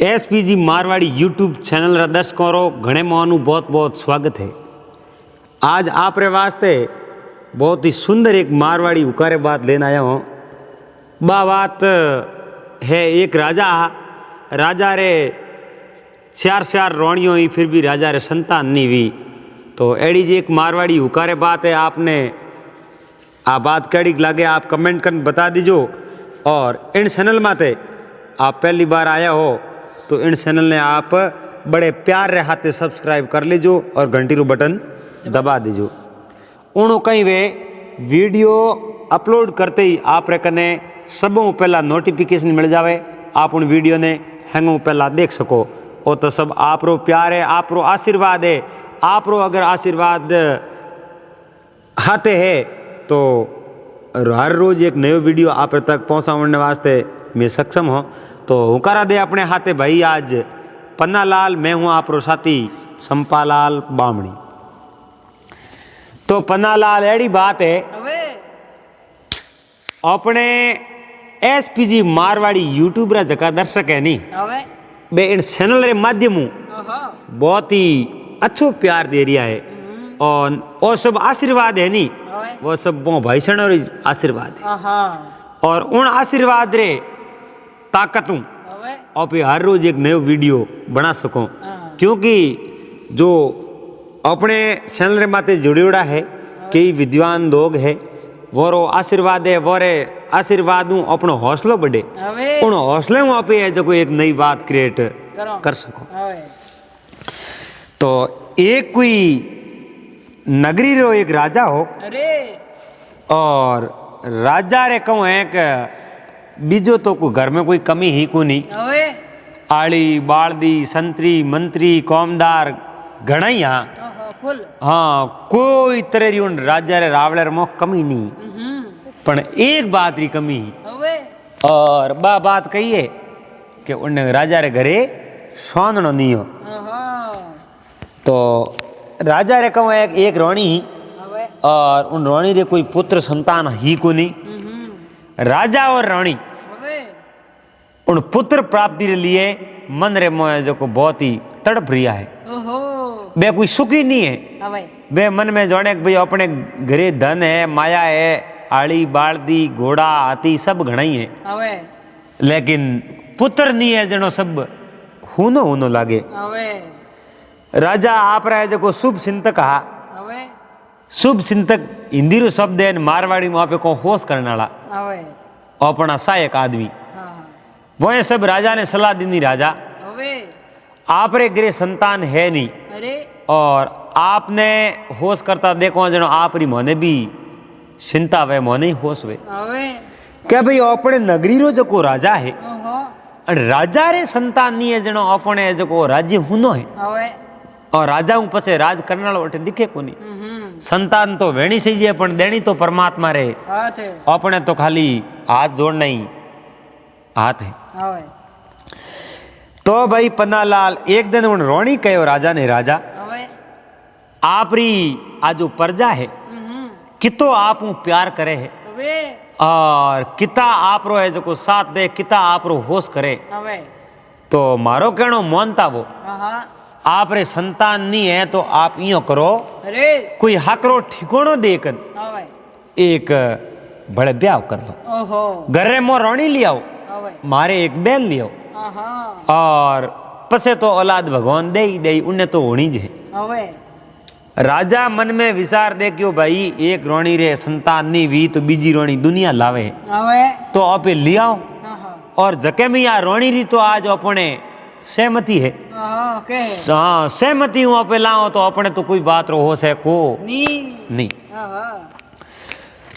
SPG Marwari YouTube channel रा दर्शकों रो घणे मोहनु बहुत बहुत स्वागत है। आज आप रे वास्ते बहुत ही सुंदर एक मारवाड़ी उकारे बात लेने आया हूँ। बात है एक राजा रे चार रोणियों ही फिर भी राजा रे संतान नहीं हुई। तो एड़ी जी एक मारवाड़ी उकारे बात है। आपने आ बात कड़ी लगे आप कमेंट कर बता दीजो। और इन चैनल माते आप पहली बार आया हो तो इन चैनल ने आप बड़े प्यार रे हाथे सब्सक्राइब कर लीजो और घंटी रो बटन दबा दीजो। उनो कहीं वे वीडियो अपलोड करते ही आप रे कने सबों पहला नोटिफिकेशन मिल जावे। आप उन वीडियो ने हैंगों पहला देख सको। वो तो सब आप रो प्यार है, आप रो आशीर्वाद है। आप रो अगर आशीर्वाद हाथे है तो हर रोज एक नयो वीडियो आप तक पहुँचाने वास्ते मैं सक्षम हूँ। तो हुकारा दे अपने हाथे भाई। आज पन्नालाल, मैं हूँ आप रो साथी संपालाल बामणी। तो पन्नालाल एड़ी बात है अपने एसपीजी मारवाड़ी यूट्यूब रा जका दर्शक है नी बे इन चैनल रे माध्यम बहुत ही अच्छो प्यार दे रिया है। और वो सब आशीर्वाद है नी, वो सब भाई सण और आशीर्वाद है। और उन आशीर्वाद रे ताकतू आप हर रोज एक नयो वीडियो बना सको। क्योंकि जो अपने चैनल रे माते जुड़ियोड़ा है कई विद्वान लोग है, वो आशीर्वाद है। वो आशीर्वाद अपनो हौसलो बढ़े। उन हौसले में आप जो एक नई बात क्रिएट कर सको। तो एक कोई नगरी रो एक राजा हो और राजा रे कहूँ है कि बीजो तो को घर में कोई कमी ही को नहीं। आड़ी बालदी संतरी मंत्री कौमदार घना ही हाँ कोई तरह री उन राजा रे रावले रे मोह कमी नहीं। पण एक बात री कमी और बा बात कही है कि उन राजा रे घरे सोननो नहीं हो। तो राजा रे कहूँ एक रोणी और उन रोणी रे कोई पुत्र संतान ही को नहीं। राजा और रानी उन पुत्र प्राप्ति के लिए मन रे मोह जो को बहुत ही तड़प रिया है। वे कोई सुखी नहीं है। वे मन में जाने भाई अपने घरे धन है, माया है, आड़ी बालदी घोड़ा हाथी सब घना ही है, लेकिन पुत्र नहीं है। जनो सब हुनो हुनो लागे। राजा आप रहा है जो शुभ चिंतक कहा। शुभ चिंतक हिंदी रो शब्द है, मारवाड़ी में आप को होश करने वाला अपना सहायक आदमी। वो सब राजा ने सलाह दी। राजा आप रे गृह संतान है नहीं और आपने होश करता देखो जनो आप री मोने भी चिंता वे मोने ही होश वे क्या भाई अपने नगरी रो जो को राजा है राजा रे संतान नहीं है। जनो अपने जो को राज्य हुनो है और राजा हूँ पछे राज करने वाला वटे दिखे को नहीं। संतान तो वेणी सही है पण देनी तो परमात्मा रे। अपने तो खाली हाथ जोड़ना ही हाथ है। तो भाई पन्नालाल एक दिन उन रोणी कहो राजा ने, राजा आप री आजो प्रजा है कितो आप प्यार करे है और किता आप रो है जो को साथ दे, किता आप रो होश करे। तो मारो कहनो मोनता वो आप रे संतान नहीं है तो आप यो करो कोई हकरो ठिकानो देकर एक बड़े ब्याह कर दो। घर रे मो रोणी लियाओ, मारे एक बैल लियाओ और पसे तो औलाद भगवान दे ही दे, उन्हें तो होनी जे। राजा मन में विचार दे क्यों भाई एक रोणी रे संतान नहीं हुई तो बीजी रोणी दुनिया लावे तो आप लियाओ। और जके में या रोणी री तो आज अपने सहमति है। हाँ सहमति हूँ आप लाओ तो अपने तो कोई बात रो हो से को नहीं।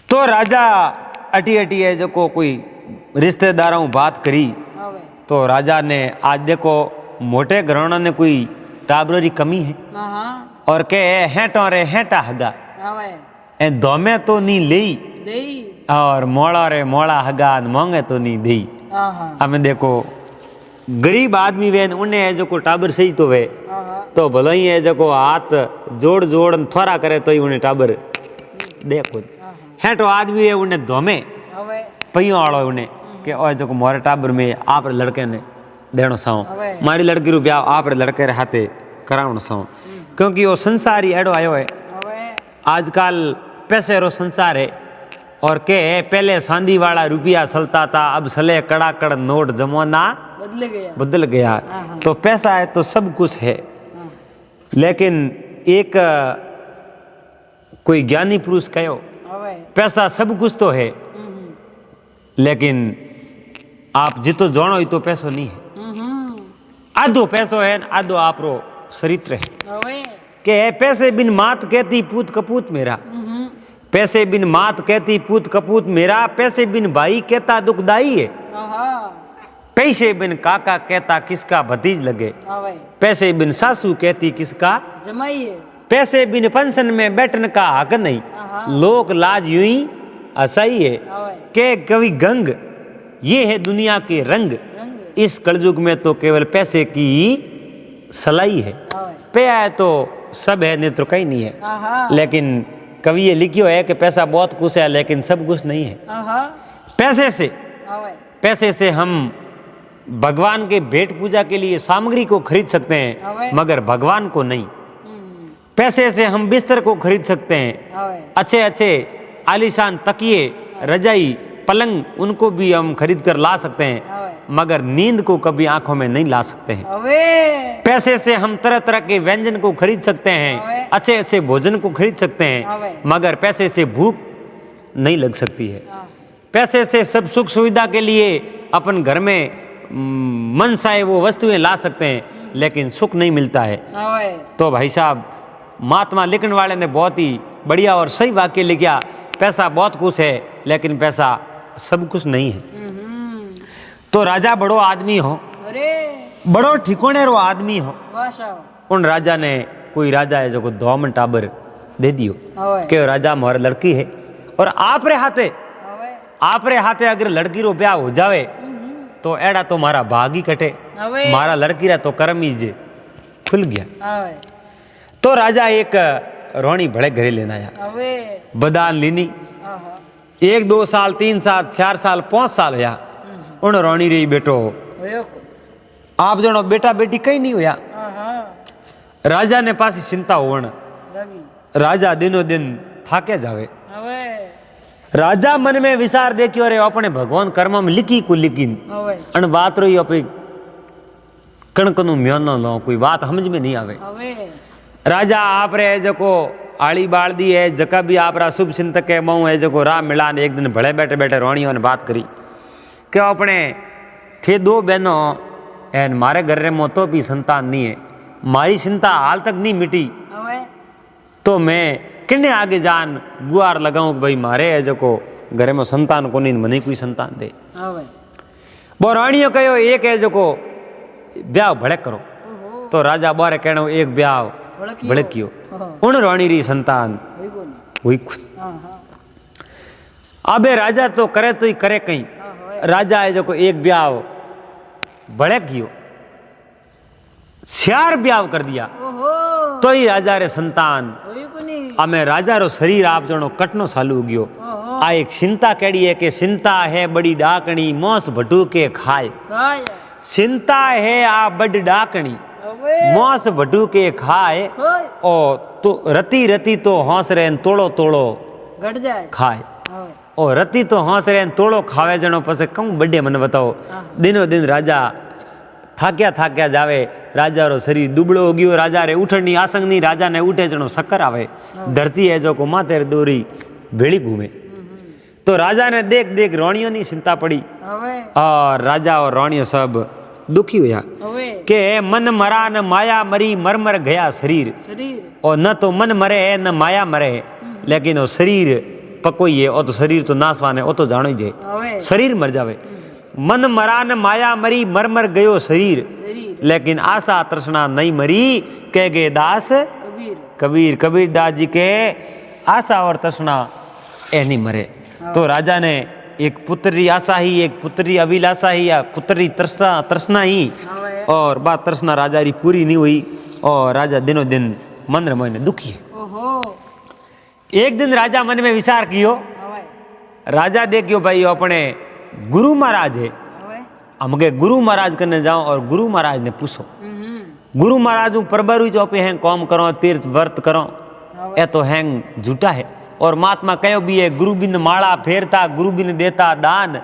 तो राजा अटी अटी है जो को कोई रिश्तेदारों बात करी। तो राजा ने आज देखो मोटे घराना ने कोई टाबरों की कमी है और के हेटो रे हेटा हगा ए दोमे तो नहीं ले और मोड़ा रे मोड़ा हगा मांगे तो नहीं दे। हमें देखो गरीब आदमी वे उन्हें जो को टाबर सही तो वे तो भलो ही है जो को हाथ जोड़ जोड़ थोड़ा करे तो ही उन्हें टाबर देखो। हेटो आदमी है उन्हें दोमे पहियों वालों उन्हें कि और जो मोरे टाबर में आप लड़के ने देनो साओ मारी लड़की रू ब्याह आप रे लड़के रे हाथे करावण साओ क्योंकि वो संसार ही एडो आयो है आजकल पैसे रो संसार है और के पहले सांदी वाला रुपया चलता था अब सले कड़ाकड़ नोट जमाना बदल गया तो पैसा है तो सब कुछ है लेकिन एक कोई ज्ञानी पुरुष कहो पैसा सब कुछ तो है लेकिन आप जितो जानो ही तो पैसो नहीं है आधो पैसो है आधो आप रो चरित्र है के पैसे बिन मात कहती पूत कपूत मेरा पैसे बिन मात कहती पूत कपूत मेरा पैसे बिन भाई कहता दुखदाई है पैसे बिन काका कहता किसका भतीज लगे पैसे बिन सासू कहती किसका जमाई है पैसे बिन पेंशन में बैठने का हक नहीं लोक लाज यूं ही असाई है के कवि गंग ये है दुनिया के रंग इस कलयुग में तो केवल पैसे की सलाई है पे है तो सब है नहीं तो कहीं नहीं है लेकिन कवि ये लिखियो है कि पैसा बहुत कुछ है लेकिन सब कुछ नहीं है पैसे से हम भगवान के भेंट पूजा के लिए सामग्री को खरीद सकते हैं मगर भगवान को नहीं पैसे से हम बिस्तर को खरीद सकते हैं अच्छे अच्छे आलीशान तकिए रजाई पलंग उनको भी हम खरीद कर ला सकते हैं मगर नींद को कभी आंखों में नहीं ला सकते हैं पैसे से हम तरह तरह के व्यंजन को खरीद सकते हैं अच्छे अच्छे भोजन को खरीद सकते हैं मगर पैसे से भूख नहीं लग सकती है पैसे से सब सुख सुविधा के लिए अपन घर में मन चाहे वो वस्तुएं ला सकते हैं लेकिन सुख नहीं मिलता है तो भाई साहब महात्मा लिखने वाले ने बहुत ही बढ़िया और सही वाक्य लिखा पैसा बहुत कुछ है लेकिन पैसा सब कुछ नहीं है तो राजा बड़ो आदमी हो बड़ो ठिकोने रो आदमी हो उन राजा ने कोई राजा है जो को 2 मिनट टाबर दे दियो के राजा मोर लड़की है और आप रे हाथे अगर लड़की रो ब्याह हो जावे तो एड़ा तो मारा भाग ही कटे मारा लड़की रा तो कर्म ही जे खुल गया तो राजा एक रोणी भड़े घरे लेना आया बदान लीनी 1 2 साल 3 साल 4 साल 5 साल होया उन रोणी रही बेटो आप जनो बेटा बेटी कहीं नहीं होया राजा ने पास चिंता होवन राजा दिनों दिन थाके जावे राजा मन में विचार देखियो रे अपने भगवान कर्म में लिखी को लिखी अन बात रही अपनी कणक नु म्योनो लो कोई बात समझ में नहीं आवे राजा आप रे जको आड़ी बाड़ दी है जका भी आप रा शुभ चिंतक है मऊ है जको राम मिलान एक दिन भले बैठे बैठे रोणियों ने बात करी कि अपने थे 2 बहनों एन मारे घर रे मोतो भी संतान नहीं है मारी चिंता हाल तक नहीं मिटी तो मैं किन्ने आगे जान गुआर लगाऊं भाई मारे है जको घर में संतान को नहीं मने कोई संतान दे वो राणियों कहो एक है जको ब्याह भड़क करो तो राजा बारे कहना एक ब्याह भड़कियो उन रानी री संतान हुई अबे राजा तो करे तो ही करे कहीं राजा है जो को एक ब्याह भड़कियो 4 ब्याह कर दिया तो ही राजा रे संतान अमे राजा रो शरीर आप जनो कटनो चालू हो गयो आ एक चिंता केड़ी है कि चिंता है बड़ी डाकणी मोस भटू के खाए चिंता है आ बड़ डाकणी मोस भटू के खाए ओ तो रती रती तो हौस रे तोड़ो तोड़ो घट जाए खाए ओ रती तो हौस रे तोड़ो खावे जनो पसे कहूं बड़े मन बताओ दिनों दिन राजा थाक्या जावे राजा रो शरीर दुबळो हो गयो राजा रे उठनी आसंग नहीं राजा ने उठे जनो शक्कर आवे धरती है जो को माथे रे दोरी भेड़ी घूमे तो राजा ने देख देख रानियों की चिंता पड़ी और राजा और रानियों सब दुखी हुआ के मन मरा न माया मरी मर मर गया शरीर और न तो मन मरे है न माया मरे लेकिन वो शरीर पकोई है और तो शरीर तो नासवान है वो तो जानो ही जाए शरीर मर जावे मन मरा न माया मरी मर मर गयो शरीर लेकिन आशा तृष्णा नहीं मरी कह गए दास कबीर कबीर दास जी के आशा और तृष्णा ए नहीं मरे तो राजा ने एक पुत्री आशा ही एक पुत्री अभिलाषा ही या पुत्री तृष्णा ही और बात तृष्णा राजा री पूरी नहीं हुई और राजा दिनों दिन मन रे मन दुखी है। एक दिन राजा मन में विचार कियो राजा देखियो भाई अपने गुरु महाराज है हम के गुरु महाराज कने जाओ और गुरु महाराज ने पूछो। गुरु महाराज परबरू जो पे हैं कौम करो तीर्थ व्रत करो ये तो हैं झूठा है। और महात्मा कहो भी है गुरु बिन माला फेरता गुरु बिन देता दान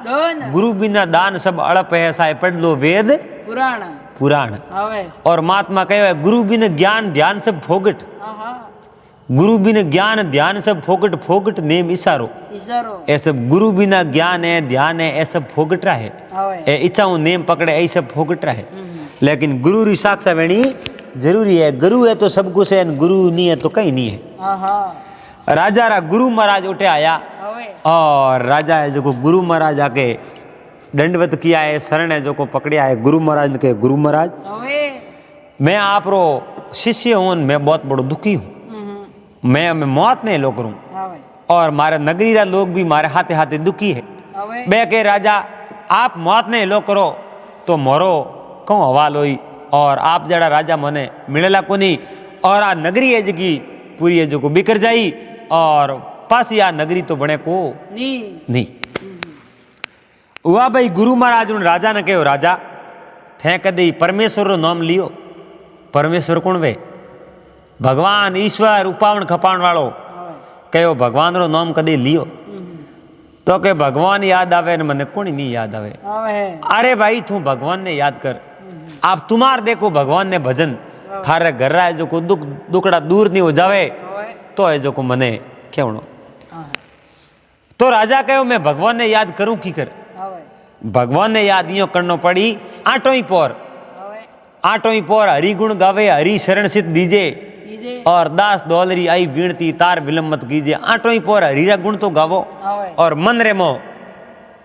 गुरु बिना दान सब अड़प है साए पढ़ लो वेद पुराण। और महात्मा कहो है गुरु बिन ज्ञान ध्यान सब फोगट गुरु बिन ज्ञान ध्यान सब फोगट फोगट नेम इशारो ये सब गुरु बिना ज्ञान है ध्यान है ये सब फोगट रहा है ये इच्छाओं नेम पकड़े ये सब फोगट रहा है। लेकिन गुरु री साक्षा वेणी जरूरी है। गुरु है तो सब कुछ है गुरु नहीं है तो कहीं नहीं है। राजा रा गुरु महाराज उठे आया और राजा है जो गुरु महाराज आके दंडवत किया है शरण है जो को पकड़िया है। गुरु महाराज ने कहे गुरु महाराज मैं आप रो शिष्य हूँ मैं बहुत बड़ो दुखी हूँ मैं मौत नहीं लो करूँ और मारे नगरी रा लोग भी मारे हाथे हाथे दुखी है। मैं के राजा आप मौत नहीं लो करो तो मोरो कहूँ हवाल हुई और आप जड़ा राजा मने मिलेला को नहीं और आ नगरी है जगी पूरी है जो को बिखर जाई और पास आ नगरी तो बने को नहीं। हुआ भाई गुरु महाराज उन राजा ने कहो राजा थे कदे परमेश्वर रो नाम लियो। परमेश्वर कौन वे भगवान ईश्वर उपावण खपावण वालो कहो भगवान रो नाम कदे लियो तो के भगवान याद आवे ने मने कोनी नहीं याद आवे। अरे भाई तू भगवान ने याद कर आप तुम्हार देखो भगवान ने भजन थारे घर रहा है जो को दुख दुखड़ा दूर नहीं हो जावे तो है जो को मने क्यों। तो राजा कहो मैं भगवान ने याद करूं की कर। भगवान ने याद यो करनो पड़ी आटो ही पोर हरि गुण गावे हरि शरण सिद्ध दीजे और दास दौलरी आई विनती तार विलंब मत कीजिए। आटो ही पोर हरि रा गुण तो गावो और मन रे मो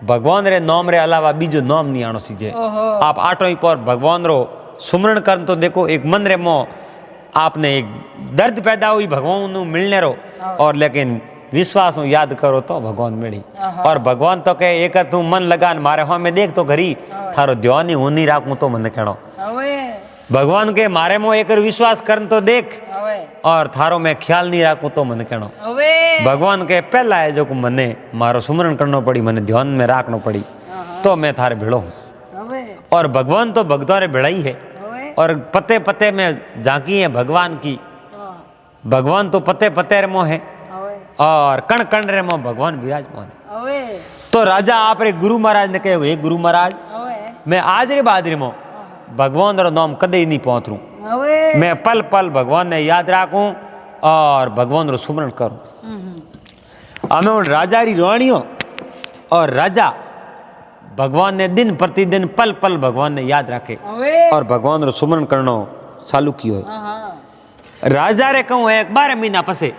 भगवान रे नाम रे अलावा बीजो नाम नहीं आनो सीजे। आप आटो ही पोर भगवान रो सुमरण कर तो देखो एक मन रे मो आपने एक दर्द पैदा हुई भगवान नु मिलने रो और लेकिन विश्वास याद करो तो भगवान मिली। और भगवान तो कहे एक तू मन लगान मारे हो में देख तो घरी थारो ध्यान ही नहीं राखूं तो मन कहनो। भगवान के मारे मो एक विश्वास कर तो देख और थारो में ख्याल नहीं राखूं तो मन कहनो। भगवान के पहला है जो मने मारो सुमरण करनो पड़ी मने ध्यान में राखनो पड़ी तो मैं थारे भिड़ो हूँ। और भगवान तो भक्तों रे भिड़ाई है और पते पते में झांकी है भगवान की। भगवान तो पते पते रे मो है और कण कण रे मो भगवान विराजमान है। तो राजा आप रे गुरु महाराज ने कहे हे गुरु महाराज मैं आज रे बाद रे मो भगवान रो नाम कदे ही नहीं पहुंचूं मैं पल पल भगवान ने याद राखूं और भगवान रो सुमरण करूं। हमें उन राजा री रानियों और राजा भगवान ने दिन प्रतिदिन पल पल भगवान ने याद रखे और भगवान रो सुमरण करनो चालू कियो है। राजा रे कहूँ एक 12 महीना पसे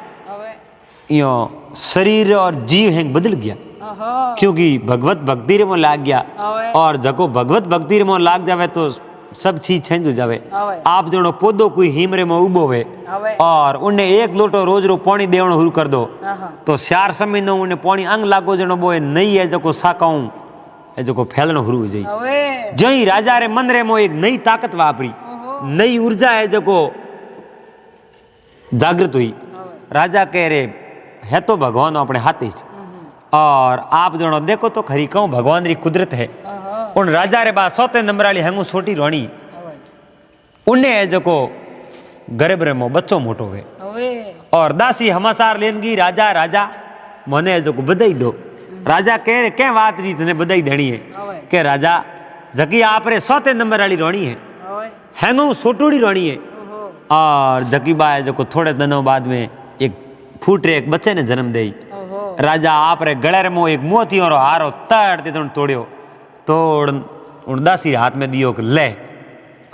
यो शरीर और जीव हैं बदल गया क्योंकि भगवत भक्ति रे में लाग गया और जको भगवत भक्ति रे में लाग जावे तो सब चीज चेंज हो जावे। आप जनो पौधो कोई हिम रे में उबो वे और उन्हें एक लोटो रोज रो पानी देवनो शुरू कर दो तो 4 समय नो उन्हें पानी अंग लागो जनो बोए नहीं है जको साकाऊं है जको फैलनो शुरू हो जाई। जई राजा रे मन रे में एक नई ताकत वापरी नई ऊर्जा है जको जागृत हुई। राजा कह रे है तो भगवान अपने हाथे और आप जनो देखो तो खरी कहूं भगवान री कुदरत है। उन राजा रे बा 100 नंबर वाली हंगू छोटी रोणी उन्हें है जो को गरीब रे मो बच्चो मोटो हुए और दासी हमासार लेनगी राजा राजा मने जो को बधाई दो। राजा कह रहे क्या बात रही तने बधाई देनी है के राजा जकी आप रे 100 नंबर वाली रोणी है हैंगू छोटूड़ी रोणी है और जकी बा है जो को थोड़े दिनों बाद में एक फूट रे एक बच्चे ने जन्म दे। राजा आप रे गले रे मो एक मोतियों रो हारो तड़ते तोड़ियो तोड़ उन दासी हाथ में दियो कि ले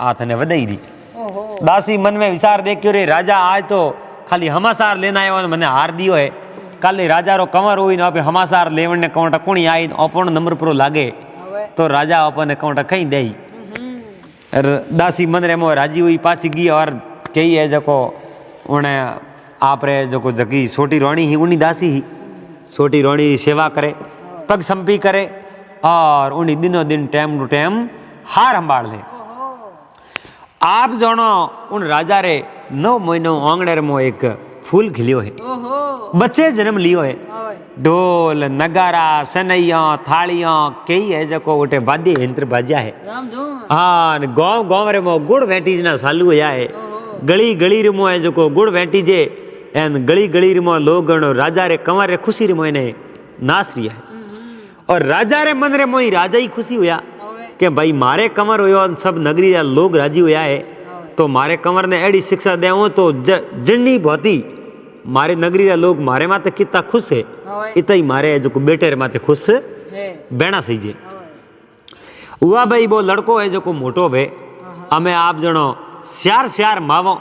हाथ ने वधाई दी। दासी मन में विचार देखियो रे राजा आज तो खाली हमासार लेना आयो मैंने हार दियो है कल राजा रो कमर हुई ना हमासार लेवन ने कौटा कुणी आई अपन नंबर प्रो लागे तो राजा अपन कौटा कहीं दे। दासी मन रे मो राजी हुई पाछी गई और कही है जको उन्हें आप रे जको जकी छोटी रोणी ही उन्हीं दासी ही छोटी रोणी सेवा करे पग संपी करे और उन्हीं दिनों दिन टाइम टू टाइम हार संभाल ले। आप जानो उन राजा रे 9 महीनों आंगणे रे मो एक फूल खिलियो है बच्चे जन्म लियो है ढोल नगारा सनैया थालियां कई है जको उठे वाद्य यंत्र बाजा है हाँ गाँव गाँव रे मो गुड़ वेटी ना चालू होया है गली गली रे मो है जको गुड़ वेटी जे एन गली गली रे मो लोग राजा रे कंवर रे खुशी रे मो ने नाच रिया है और राजा रे मन रे मोई राजा ही खुशी होया कि भाई मारे कंवर होयो सब नगरी रा लोग राजी होया है तो मारे कंवर ने एडी शिक्षा देवो तो जिन्नी बहुती मारे नगरी रा लोग मारे माते कितना खुश है इतना ही मारे जो बेटे रे माते खुश बेना सही जे हुआ भाई वो लड़को है जो को मोटो भे हमें आप जनो श्यार श्यार मावो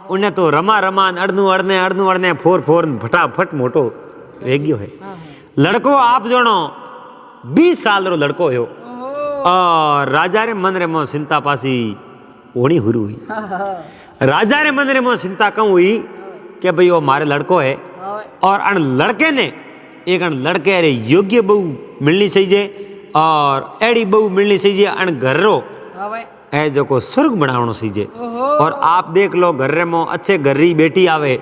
उन्हें तो रमा रमा अड़नू अड़ने फोर फोर फटाफट मोटो रेगियो है लड़को आप जनो 20 साल रो लड़को हो और राजा रे मन रे मो चिंता पासी ओणी हुई हुई राजा रे मन रे मो चिंता कहूँ हुई कि भाई वो मारे लड़को है और अन लड़के ने एक अन लड़के रे योग्य बहू मिलनी चाहिए और एड़ी बहू मिलनी चाहिए अन घर रो ए जो को स्वर्ग बनावनो चाहिए और आप देख लो घर रे मो अच्छे घर री बेटी आवे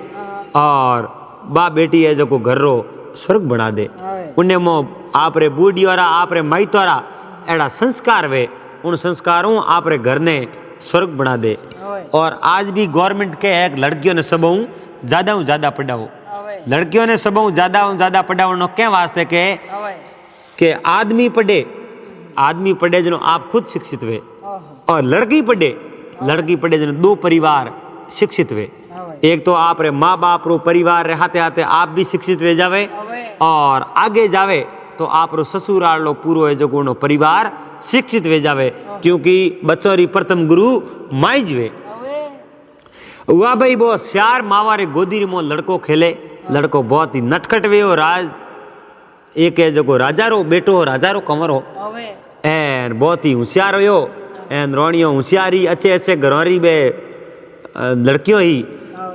और बा बेटी है जो को घर रो स्वर्ग बना दे उन्हें मो आप रे बूढ़ी वाला आप रे माइतवारा एड़ा संस्कार वे उन संस्कारों आप रे घर ने स्वर्ग बना दे और आज भी गवर्नमेंट के एक लड़कियों ने सबों ज्यादा पढ़ाओ लड़कियों ने सबों ज्यादा पढ़ाओ क्या वास्ते के आदमी पढ़े जनो आप खुद शिक्षित वे और लड़की पढ़े जनो दो परिवार शिक्षित वे एक तो आप रे माँ बाप रो परिवार रे हाथे हाथे आप भी शिक्षित वे जावे और आगे जावे तो आप रो ससुराल लो पूरो है जो कोनो परिवार शिक्षित वे जावे क्योंकि बच्चों री प्रथम गुरु माई जवे हुआ भाई वो श्यार मावा रे गोदी मो लड़को खेले लड़को बहुत ही नटखट वे और राज एक है जो राजा रो बेटो हो राजा रो कंवर हो एन बहुत ही होशियार हो एन रोणियों होशियारी अच्छे घरोरी बे लड़कियों ही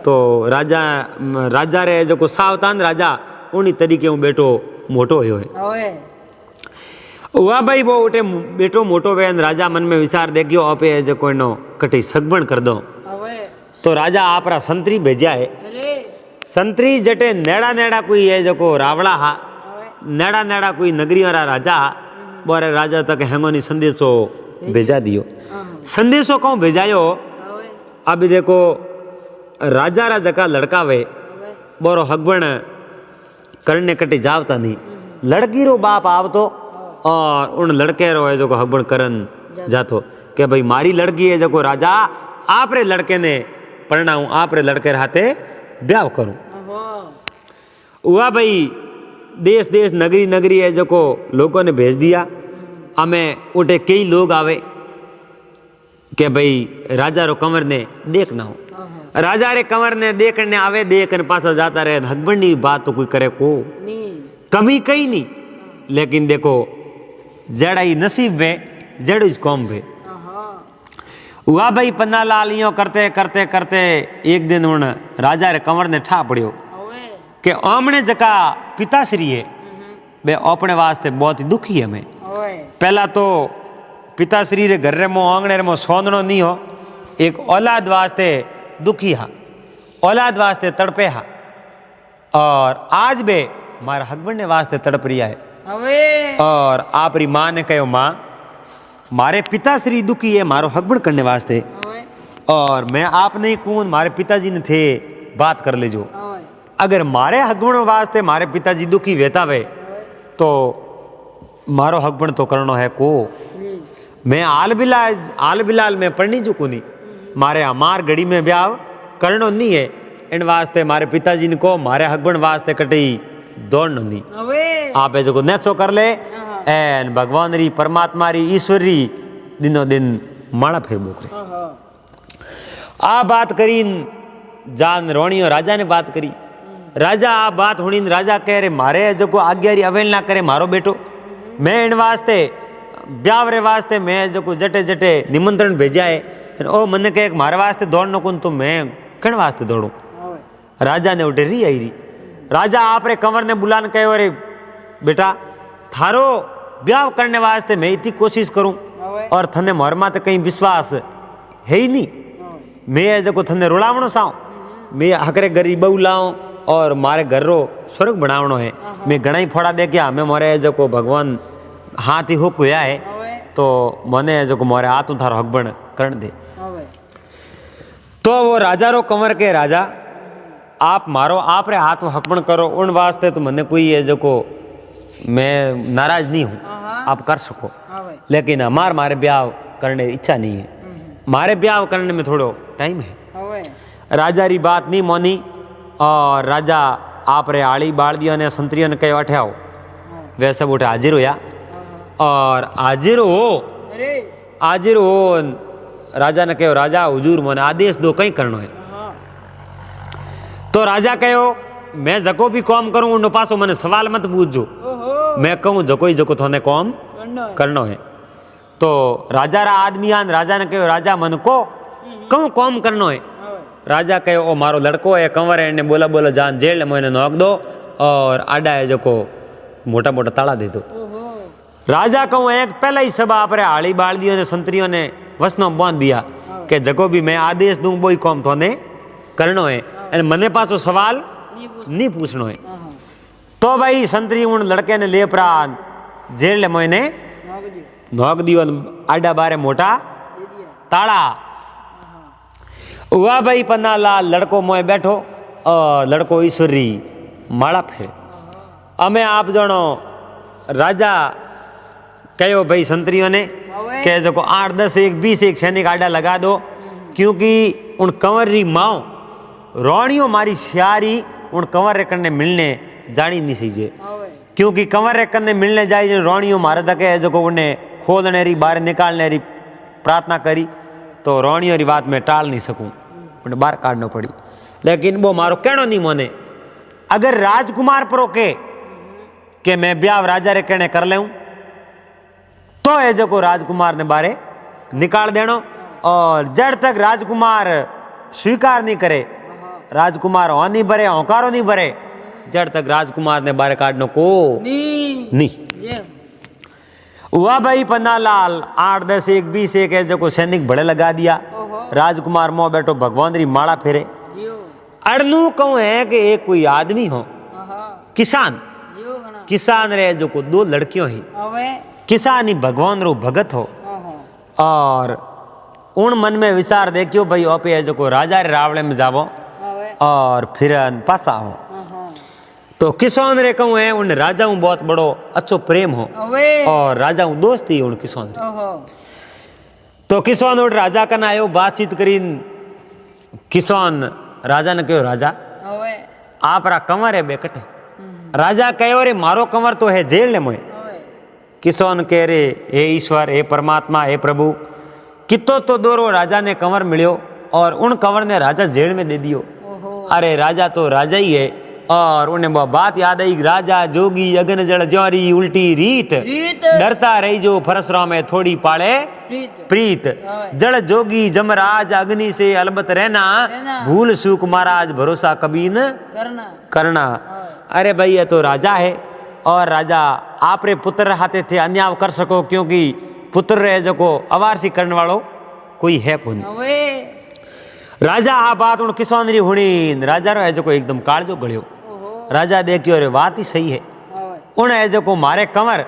तो राजा रे जो सावधान राजा उन्हीं तरीके में बेटो मोटो हो हुआ भाई वो उठे बेटो मोटो वे राजा मन में विचार देखियो आपे जो कोई नो कटी सगबण कर दो तो राजा आपरा संतरी भेजा है संतरी जटे नेड़ा कोई है जो को रावड़ा हा नेड़ा कोई नगरी वाला राजा बोरे राजा तक हेंगोनी संदेशो भेजा दियो संदेशो कहूँ भेजायो अभी देखो राजा रा जका लड़का वे बोरो हगबण करने कटे जावता नहीं लड़की रो बाप आवतो और उन लड़के रो है जो को हगबण करन जातो कि भाई मारी लड़की है जो को राजा आप रे लड़के ने परिणाम आप रे लड़के हाथे ब्याह करूं हुआ भाई देश नगरी है जो को लोगों ने भेज दिया हमें उठे कई लोग आवे कि भाई राजा रो कंवर ने देखना हो राजा रे कंवर ने देखने आवे देखने पासा जाता रहे हगबंडी बात तो कोई करे को कमी कहीं नहीं लेकिन देखो जड़ा ही नसीब में जड़ कौम में हुआ भाई पन्ना लालियों करते एक दिन उन राजा रे कंवर ने ठा पड़ियो कि आमने जका पिताश्री है वे अपने वास्ते बहुत ही दुखी है मैं पहला तो पिताश्री रे घर रे मो आंगणे रे मो सोंदणो नहीं हो एक औलाद वास्ते दुखी हा औलाद वास्ते तड़पे हा और आज बे मारा हगबंड ने वास्ते तड़प रिया है और आप री माँ ने कहो माँ मारे पिताश्री दुखी है मारो हगबंड करने वास्ते और मैं आप नहीं कौन मारे पिताजी ने थे बात कर ले जो अगर मारे हगबंड वास्ते मारे पिताजी दुखी वेता वे तो मारो हगबंड तो करनो है को मैं आल बिलाल में पढ़नी चुकू नहीं मारे हमार घड़ी में ब्याह करनो नहीं है इन वास्ते मारे पिताजी ने को मारे हगबंड वास्ते कटी दौड़नो नहीं आप जो नेचो कर ले एन भगवान री परमात्मा री ईश्वर री दिनों दिन माड़ा फेर बोकरे आ बात करी जान रोणियो राजा ने बात करी राजा आ बात हुणी राजा कह रहे मारे जो को आज्ञा री अवेलना करे मारो बेटो मैं इन वास्ते ब्याह रे वास्ते मैं जो को जटे निमंत्रण भेजा है ओ मन के मारे वास्ते दौड़नो कौन तो मैं कण वास्ते दौड़ू राजा ने उठे री आई री राजा आप रे कंवर ने बुलान कहो अरे बेटा थारो ब्याह करने वास्ते मैं इतनी कोशिश करूं और थने मोर माते कहीं विश्वास है ही नहीं मैं जो थने रुलावणो साऊं मैं हकरे गरीब बहू लाऊं और मारे घर रो स्वर्ग बनावनो है। मैं घना ही फोड़ा दे क्या हमें मोरे जो को भगवान हाथ ही हुक हुआ है तो मने जो को मोरे हाथ थारो हकबण करण दे। तो वो राजा रो कंवर के राजा आप मारो आप रे हाथ हकबण करो उन वास्ते तो मने कोई है जो को मैं नाराज नहीं हूँ, आप कर सको, लेकिन हमार मारे ब्याह करने इच्छा नहीं है, मारे ब्याह करने में थोड़ो टाइम है। राजा री बात नहीं मोनी और राजा आप रे आड़ी बाड़ दिया ने संतरियों ने कहो अठे आओ, वे सब उठे हाजिर होया और हाजिर हो राजा ने कहो राजा हुजूर मोने आदेश दो कहीं करनो है। तो राजा कहो मैं जको भी काम करूं उन पासो मैंने सवाल मत पूछो, मैं कहूँ जको ही जको थोने काम करनो है। तो राजा रा आदमी आन राजा ने कहो राजा मन को कहूँ काम करनो है। राजा कहो ओ मारो लड़को है कंवर है ने बोला बोला जान जेल मैंने नोक दो और आडा है जको मोटा मोटा ताला दे दो। राजा कहूँ एक पहला ही सब आप हाड़ी बाड़ दियो ने संतरियों ने वसनो बांध दिया कि जको भी मैं आदेश दूं वो ही काम थोने करनो है, मने पासो सवाल नहीं पूछनो है। तो भाई संतरी उन लड़के ने ले प्राण जेल मैंने नोक दियो आडा बारे मोटा ताला। हुआ भाई पन्ना लाल लड़को मोए बैठो और लड़को ईश्वरी माड़ा फिर अमे आप जनो राजा कहो भाई संतरियों ने कह जो 8 10 1 20 एक सैनिक आडा लगा दो, क्योंकि उन कंवर री माओ रोणियों मारी श्यारी उन कंवर रेकन ने मिलने जानी नहीं सीजे, क्योंकि कंवर रेकन ने मिलने जाए रोणियों मारे तक जो उन्हें खोलने री बाहर निकालने री प्रार्थना करी तो रोणियों री बात में टाल नहीं सकूं, उन्हें बाहर काटना पड़ी। लेकिन वो मारो कहनो नहीं मोने अगर राजकुमार पर रोके कि मैं ब्याह राजा रे कहने कर लेऊं तो ये जो को राजकुमार ने बारे निकाल देनो, और जड़ तक राजकुमार स्वीकार नहीं करे, राजकुमार हो नहीं भरे होकारो नहीं भरे, जड़ तक राजकुमार ने बारे काटनो को नहीं। हुआ भाई पन्नालाल 8 10 1 20 एक जो को सैनिक बड़े लगा दिया, राजकुमार मोह बैठो भगवान री माला फेरे। अड़नू कहूँ है कि एक कोई आदमी हो किसान रे जो को 2 लड़कियों ही किसान ही भगवान रो भगत हो, और उन मन में विचार देखियो भाई ओपे जो को राजा रे रावले में जावो और फिर पासा हो। तो किसान रे कहूँ है उन राजा हूँ बहुत बड़ो अच्छो प्रेम हो और राजा हूँ दोस्ती उन किसान रे। तो किसान उठ राजा कन आयो बातचीत करीन किसान राजा ने कहो राजा आप रा कंवर है बेकट। राजा कहो रे मारो कंवर तो है जेल ने मोए। किसान कह रे हे ईश्वर हे परमात्मा हे प्रभु कितो तो दोरो राजा ने कंवर मिलियो और उन कंवर ने राजा जेल में दे दियो। अरे राजा तो राजा ही है, और उन्हें वो बात याद आई राजा जोगी अगन जड़ ज्वारी उल्टी रीत डरता रही जो फरसराव में थोड़ी पाले प्रीत जड़ जोगी जमराज अग्नि से अलबत रहना भूल सूख महाराज भरोसा कभी न करना। अरे भाई ये तो राजा है और राजा आप रे पुत्र हाथे थे अन्याय कर सको, क्योंकि पुत्र रे जो को अवारसी करने वालों कोई है कौन। राजा आ बात उन किसान री हुणी राजा रो है जो को एकदम काल जो गलियो। राजा देखियो रे बात ही सही है, उन है जो को मारे कंवर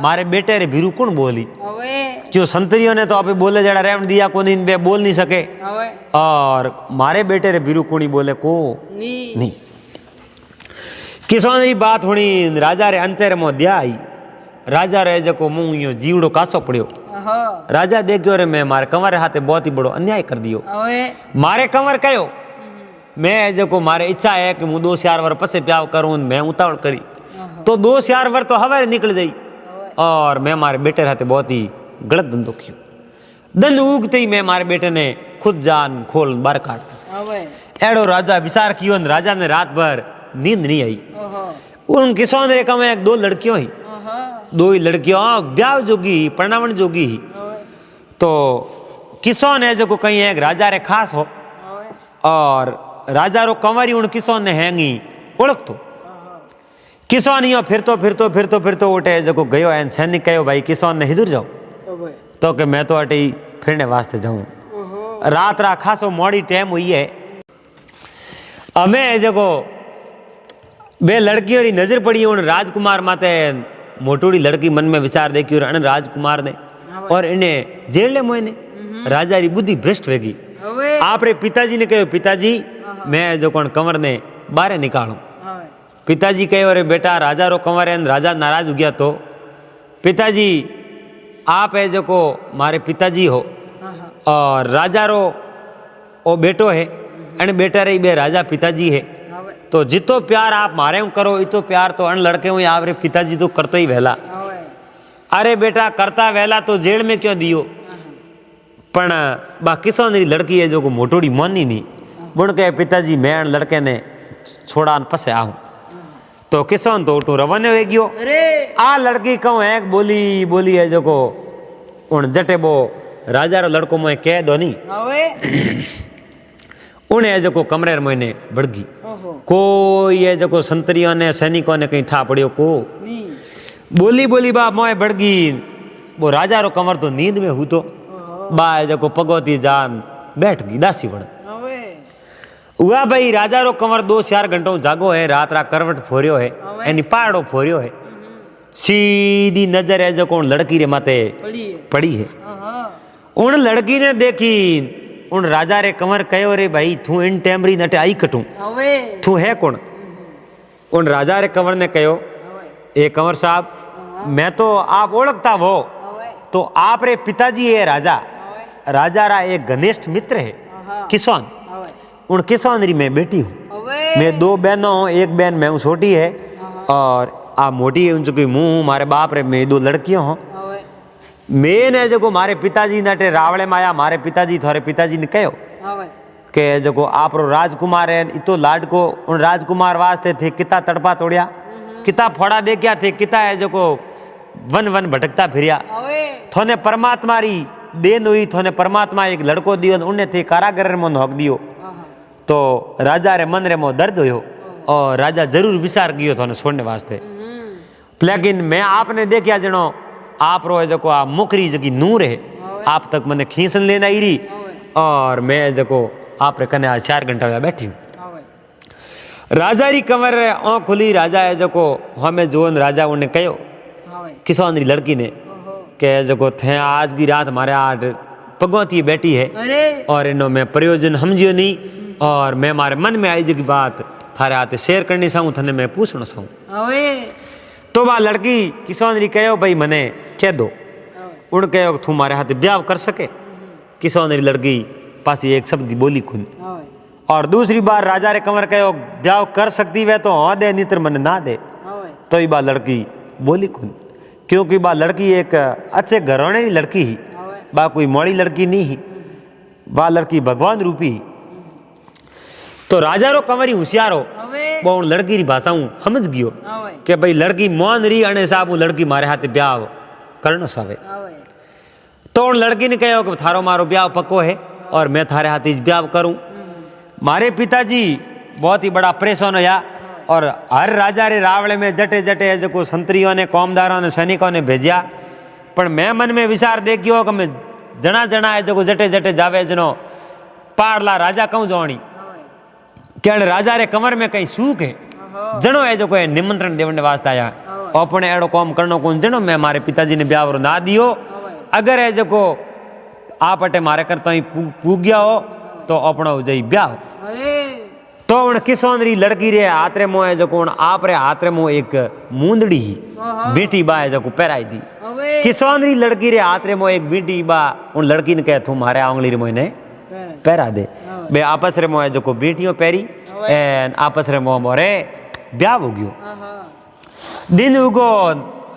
मारे बेटे रे भीरू कौन बोली, क्यों संतरियों ने तो आप बोले जड़ा रेवण दिया को इन बे बोल नहीं सके, और मारे बेटे रे भीरू कोनी बोले को नहीं। किसान री बात हुणी राजा रे अंतर में दिया आई। राजा रे जो को मुंह यो जीवड़ो कासो पड़ियो। राजा देखियो रे मैं मारे कंवर हाथे बहुत ही बड़ो अन्याय कर दियो। मारे कंवर कहो मैं जो को मारे इच्छा है कि मुँह 2 4 वर पसे प्याव करूँ, मैं उतावल करी तो 2 4 वर तो हवा निकल जाई, और मैं मारे बेटे हाथे बहुत ही गलत धंधो कियो। दंड उगते ही मैं मारे बेटे ने खुद जान खोल बार काट। एड़ो राजा विचार कियो, राजा ने रात भर नींद नहीं आई। उन किसान रे कम 2 लड़कियों ही 2 ही लड़कियों ब्याह जोगी परणावण जोगी ही। तो किसान है जो को कहीं एक राजा रे खास हो, और राजा रो कंवरी उन किसान ने हैंगी ओळख तो किसान यो फिरतो उठे जो को गयो है सैनिक कहो भाई किसान ने हिदुर जाओ, तो कि मैं तो अटे फिरने वास्ते जाऊं। रात रा खासो मोड़ी टाइम हुई है, हमें जो बे लड़कियों री नजर पड़ी उन राजकुमार माते मोटोड़ी लड़की मन में विचार देखी और अन राजकुमार ने और इन्हें जेल ले मोने राजा री बुद्धि भ्रष्ट वेगी आप रे पिताजी ने कहो पिताजी मैं जो कौन कंवर ने बारे निकालू पिताजी कहो अरे बेटा राजा रो कंवर है राजा नाराज हो गया तो पिताजी आप है जो को मारे पिताजी हो और राजा रो ओ बेटो है अन बेटा रे बे राजा पिताजी है तो जितो प्यार आप मारे करो इतो प्यार तो अन लड़के हूँ आप रे पिताजी तो करतो ही वहला अरे बेटा करता वहला तो जेल में क्यों दियो पण बा किसान री लड़की है जो को मोटोड़ी मानी नहीं बुण के पिताजी मैं अन लड़के ने छोड़ा पसे आऊं तो किसान तो उठू रवाने हो गयो आ लड़की कहूँ है बोली बोली है जो को उन जटे बो राजा रो लड़को मोए कह दो नहीं उन्हें जो को कमरे मोने बढ़गी कोई है जो को संतरियों ने सैनिकों ने कहीं ठा पड़ियो को बोली बोली बा मोए बढ़गी वो राजा रो कमर तो नींद में हूँ तो बा जो को पगोती जान बैठ गई दासी बड़ हुआ भाई राजा रो कंवर 2-4 घंटों जागो है रात रात करवट फोरियो है यानी पाड़ो फोरियो है सीधी नजर है जो कौन लड़की रे माते पड़ी है उन लड़की ने देखी उन राजा रे कंवर कहो रे भाई तू इन टेमरी नटे आई कटू तू है कौन उन राजा रे कंवर ने कहो ए कंवर साहब मैं तो आप ओळखता वो तो आप रे पिताजी है राजा राजा रा एक घनिष्ठ मित्र है किसान उन किसान री मैं बेटी हूँ मैं 2 बहनों हूँ एक बहन मैं हूँ छोटी है और आप मोटी है उनसे मुँह मारे बाप रे मैं 2 लड़कियाँ हूँ मैंने जो मारे पिताजी नटे रावले माया मारे पिताजी थोड़े पिताजी ने कहो के जो आप रो राजकुमार है इतो लाड को उन राजकुमार वास्ते थे किता तड़पा तोड़िया किता फोड़ा दे क्या थे किता है जो को वन वन भटकता फिरिया थोने परमात्मा री देन हुई थोने परमात्मा एक लड़को दियो उन्हें थे कारागर में नोक दियो तो राजा रे मन रे मो दर्द हो और राजा जरूर विचार कियो थोने छोड़ने वास्ते लेकिन मैं आपने देखा जनो आप रो जो आ मुखरी जगी नूर है आप तक मैंने खींचन लेना ही रही और मैं जो आप रे कने आज 4 घंटा बैठी हूँ राजा री कमर आँख खुली राजा है जो हमें जोन राजा उन्हें कहो किसान री लड़की ने के जो थे आज की रात हमारे आठ पगोती बैठी है और इनो में प्रयोजन समझियो नहीं और मैं मारे मन में आई जी बात थारे आते शेयर करनी चाहूँ थने मैं पूछना चाहूँ तो वह लड़की किसान री कहो भाई मने कह दो उन कहो तू हमारे हाथ ब्याह कर सके किसान री लड़की पास एक शब्द बोली खुद और दूसरी बार राजा रे कंवर कहो ब्याह कर सकती वह तो हाँ दे नितर मन ना दे तो ये बात लड़की बोली खुद क्योंकि बा लड़की एक अच्छे घराने की लड़की ही बा कोई मोड़ी लड़की नहीं ही बा लड़की भगवान रूपी ही तो राजा रो कंवरी होशियार हो वो उन लड़की री भाषा समझ गयो कि भाई लड़की मौन रही अने साहब लड़की मारे हाथ ब्याह करनो सावे तो उन लड़की ने कहो कि थारो मारो ब्याह पक्को है और मैं थारे हाथ ब्याह करूं मारे पिताजी बहुत ही बड़ा परेशान होया और हर राजा रे रावले में जटे जटे जो संतरियों ने कौमदारों ने सैनिकों ने भेजा पर मैं मन में विचार देखियो कि मैं जना जना है जो जटे जटे जावे जनो पारला राजा कहूँ जोणी क्या राजा रे कमर में कहीं सूख है जनो है जो कोई निमंत्रण देवने वास्ते आया अपने एड़ो काम करनो कौन जनो मैं मारे पिताजी ने ब्याह ना दियो अगर है जो को आप अटे मारे करता ही पूग गया हो तो अपना हो जाई ब्याह तो उन किसान री लड़की रे हाथ रे मोह है जो कौन आप रे हाथ रे मोह एक मूंदड़ी ही बेटी बा है जो को पैराई दी किसान री लड़की रे हाथ रे मोह एक बेटी बा उन लड़की ने कहे तू मारे आंगली रे मोह ने पैरा दे बे आपस रे मोह जो को बेटियों पैरी एन आपस रे मोह मोरे ब्याह हो गयो दिन उगो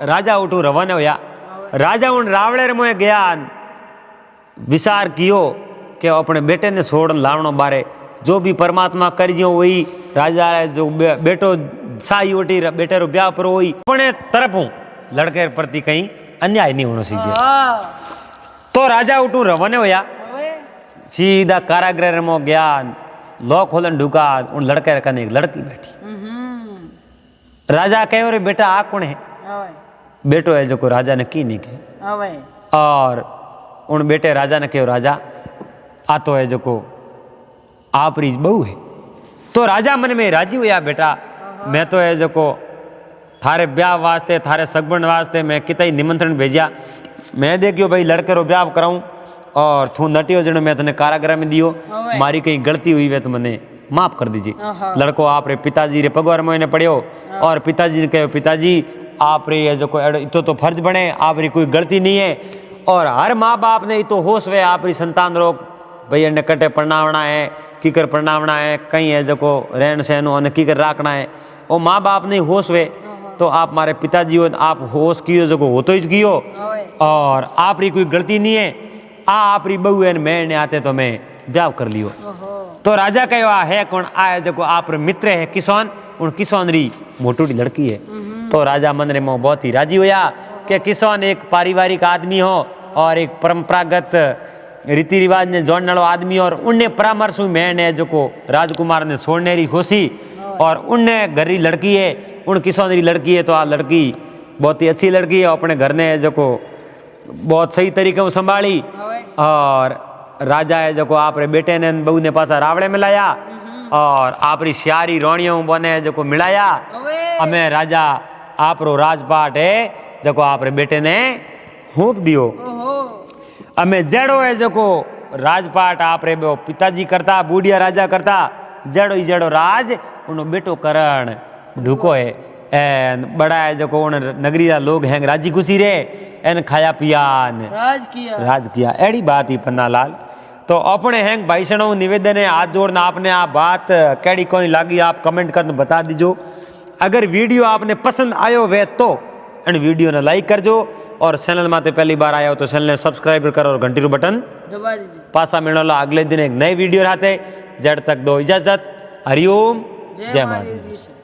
राजा उठू रवाना होया राजा उन रावले रे मोह गया विचार कियो कि अपने बेटे ने छोड़न लावनो बारे जो भी परमात्मा करियो वही राजा जो बेटो साई ओटी बेटे रो ब्याह पर वही अपने तरफ हूँ लड़के प्रति कहीं अन्याय नहीं होना चाहिए तो राजा उठू रवाने होया सीधा कारागृह में गया लॉक खोलन ढुका उन लड़के कने एक लड़की बैठी राजा कहो रे बेटा आ कौन है बेटो है जो को राजा ने की नहीं कहे और उन बेटे राजा ने कहो राजा आ तो है जो को आप रीज बहू है तो राजा मन में राजी हुआ बेटा मैं तो है जो को थारे ब्याह वास्ते थारे सगबन वास्ते मैं कितना ही निमंत्रण भेजा। मैं देखियो भाई लड़के रो ब्याह कराऊं और तू नटियो जनो मैं तने कारागृह में दियो, मारी कहीं गलती हुई वे तो मने माफ कर दीजिए। लड़को आप रे पिताजी रे पगवार में पड़ियो और पिताजी ने कहो पिताजी आप रे जो कोई तो फर्ज बने, आप री कोई गलती नहीं है। और हर माँ बाप ने तो होश वे आप री संतान रो भैया ने कटे पढ़नावना है, कीकर पढ़नावना है, कहीं है जो को रहन सहन और कीकर राखना है, वो माँ बाप ने होश वे। तो आप मारे पिताजी हो, आप होश कियो जो को हो तो ही कियो और आप री कोई गलती नहीं है। आप री बहू है मैं ने आते तो मैं ब्याह कर लियो। तो राजा कहो है कौन आए जो आप मित्र है किसान, उन किसान री मोटूटी लड़की है। तो राजा मन रे मोह बहुत ही राजी होया कि किसान एक पारिवारिक आदमी हो और एक परंपरागत रीति रिवाज ने जोड़ने वाला आदमी, और उनने परामर्श हुई मैंने जो को राजकुमार ने छोड़ने री खुशी और उनने घर री लड़की है, उन किसान री लड़की है। तो आ लड़की बहुत ही अच्छी लड़की है, अपने घर ने जो को बहुत सही तरीके से संभाली। और राजा है जो को आप रे बेटे ने बहू ने पासा रावड़े में लाया और आप री श्यारी रोणियों बने जो को मिलाया। हमें राजा आप रो राजपाट है जो को आप रे बेटे ने होप दियो। हमें जड़ो है जो को राजपाट आप रे पिताजी करता, बूढ़िया राजा करता, जड़ो ही जड़ो राज उन बेटो करण ढुको है। एन बड़ा है जो को उन नगरी लोग हैं राजी खुशी रे एन खाया पिया राज किया एड़ी बात ही पन्ना लाल। तो अपने हैंग भाई सणों निवेदन है हाथ जोड़ना, आपने आप बात कैडी कोई लागी आप कमेंट कर बता दीजो। अगर वीडियो आपने पसंद आयो वे तो एंड वीडियो ने लाइक कर जो और चैनल माते पहली बार आया हो तो चैनल ने सब्सक्राइब कर और घंटी रो बटन दबा दीजिए। पासा मिलने अगले दिन एक नए वीडियो रहते। जड़ तक दो इजाजत। हरिओम जय माता।